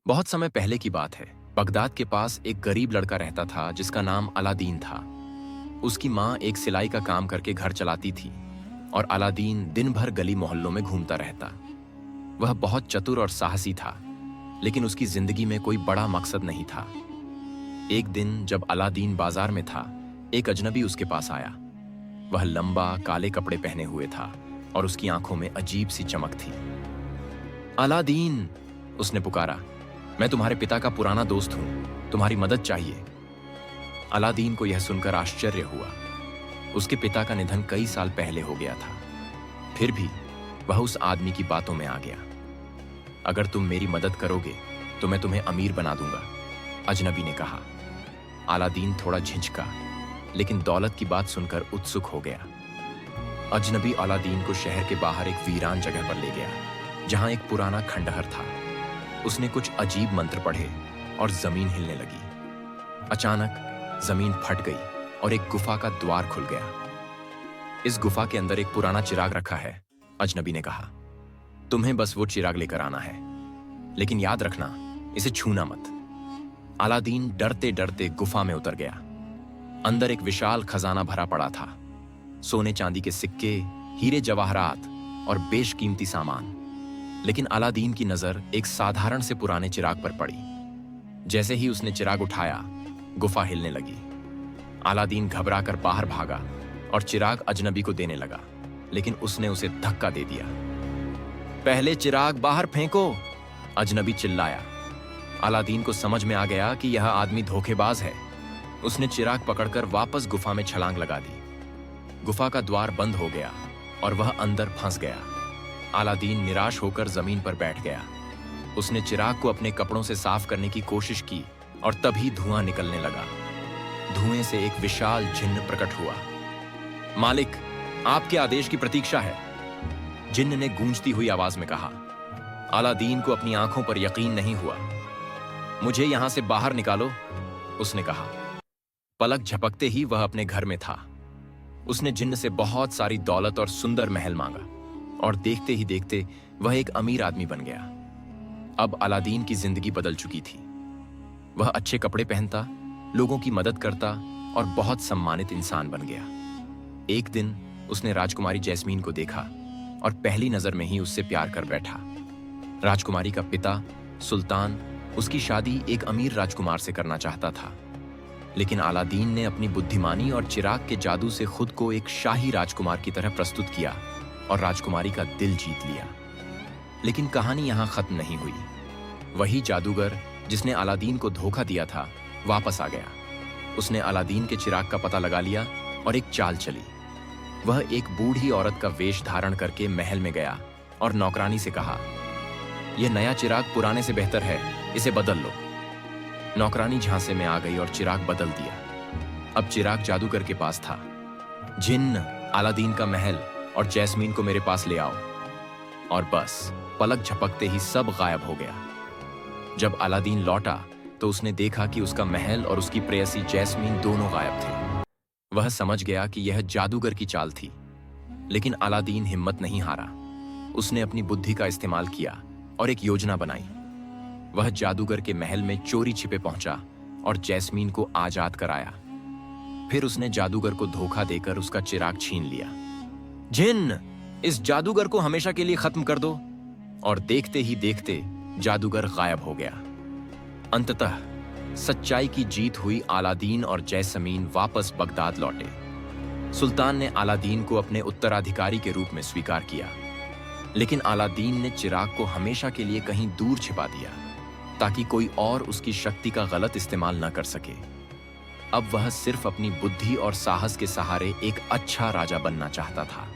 बहुत समय पहले की बात है। बगदाद के पास एक गरीब लड़का रहता था जिसका नाम अलादीन था। उसकी माँ एक सिलाई का काम करके घर चलाती थी और अलादीन दिन भर गली मोहल्लों में घूमता रहता। वह बहुत चतुर और साहसी था, लेकिन उसकी जिंदगी में कोई बड़ा मकसद नहीं था। एक दिन जब अलादीन बाजार में था, एक अजनबी उसके पास आया। वह लंबा काले कपड़े पहने हुए था और उसकी आंखों में अजीब सी चमक थी। अलादीन, उसने पुकारा, मैं तुम्हारे पिता का पुराना दोस्त हूं, तुम्हारी मदद चाहिए। अलादीन को यह सुनकर आश्चर्य हुआ। उसके पिता का निधन कई साल पहले हो गया था, फिर भी वह उस आदमी की बातों में आ गया। अगर तुम मेरी मदद करोगे तो मैं तुम्हें अमीर बना दूंगा, अजनबी ने कहा। अलादीन थोड़ा झिझका, लेकिन दौलत की बात सुनकर उत्सुक हो गया। अजनबी अलादीन को शहर के बाहर एक वीरान जगह पर ले गया, जहां एक पुराना खंडहर था। उसने कुछ अजीब मंत्र पढ़े और जमीन हिलने लगी। अचानक जमीन फट गई और एक गुफा का द्वार खुल गया। इस गुफा के अंदर एक पुराना चिराग रखा है, अजनबी ने कहा। तुम्हें बस वो चिराग लेकर आना है, लेकिन याद रखना, इसे छूना मत। अलादीन डरते डरते गुफा में उतर गया। अंदर एक विशाल खजाना भरा पड़ा था। सोने चांदी के सिक्के, हीरे जवाहरात और बेशकीमती सामान। लेकिन अलादीन की नजर एक साधारण से पुराने चिराग पर पड़ी। जैसे ही उसने चिराग उठाया, गुफा हिलने लगी। अलादीन घबराकर बाहर भागा और चिराग अजनबी को देने लगा, लेकिन उसने उसे धक्का दे दिया। पहले चिराग बाहर फेंको, अजनबी चिल्लाया। अलादीन को समझ में आ गया कि यह आदमी धोखेबाज है। उसने चिराग पकड़कर वापस गुफा में छलांग लगा दी। गुफा का द्वार बंद हो गया और वह अंदर फंस गया। अलादीन निराश होकर जमीन पर बैठ गया। उसने चिराग को अपने कपड़ों से साफ करने की कोशिश की और तभी धुआं निकलने लगा। धुएं से एक विशाल जिन्न प्रकट हुआ। मालिक, आपके आदेश की प्रतीक्षा है, जिन्न ने गूंजती हुई आवाज में कहा। अलादीन को अपनी आंखों पर यकीन नहीं हुआ। मुझे यहां से बाहर निकालो, उसने कहा। पलक झपकते ही वह अपने घर में था। उसने जिन्न से बहुत सारी दौलत और सुंदर महल मांगा और देखते ही देखते वह एक अमीर आदमी बन गया। अब अलादीन की जिंदगी बदल चुकी थी। वह अच्छे कपड़े पहनता, लोगों की मदद करता और बहुत सम्मानित इंसान बन गया। एक दिन उसने राजकुमारी जैस्मीन को देखा और पहली नजर में ही उससे प्यार कर बैठा। राजकुमारी का पिता सुल्तान उसकी शादी एक अमीर राजकुमार से करना चाहता था, लेकिन अलादीन ने अपनी बुद्धिमानी और चिराग के जादू से खुद को एक शाही राजकुमार की तरह प्रस्तुत किया और राजकुमारी का दिल जीत लिया। लेकिन कहानी यहां खत्म नहीं हुई। वही जादूगर जिसने अलादीन को धोखा दिया था, वापस आ गया। उसने अलादीन के चिराग का पता लगा लिया और एक चाल चली। वह एक बूढ़ी औरत का वेश धारण करके महल में गया और नौकरानी से कहा, यह नया चिराग पुराने से बेहतर है, इसे बदल लो। नौकरानी झांसे में आ गई और चिराग बदल दिया। अब चिराग जादूगर के पास था। जिन्न, अलादीन का महल और जैस्मीन को मेरे पास ले आओ। और बस पलक झपकते ही सब गायब हो गया। जब अलादीन लौटा तो उसने देखा कि उसका महल और उसकी प्रेयसी जैस्मीन दोनों गायब थे। वह समझ गया कि यह जादूगर की चाल थी, लेकिन अलादीन हिम्मत नहीं हारा। उसने अपनी बुद्धि का इस्तेमाल किया और एक योजना बनाई। वह जादूगर के महल में चोरी छिपे पहुंचा और जैस्मीन को आजाद कराया। फिर उसने जादूगर को धोखा देकर उसका चिराग छीन लिया। जिन्न, इस जादूगर को हमेशा के लिए खत्म कर दो। और देखते ही देखते जादूगर गायब हो गया। अंततः सच्चाई की जीत हुई। अलादीन और जैस्मीन वापस बगदाद लौटे। सुल्तान ने अलादीन को अपने उत्तराधिकारी के रूप में स्वीकार किया, लेकिन अलादीन ने चिराग को हमेशा के लिए कहीं दूर छिपा दिया ताकि कोई और उसकी शक्ति का गलत इस्तेमाल न कर सके। अब वह सिर्फ अपनी बुद्धि और साहस के सहारे एक अच्छा राजा बनना चाहता था।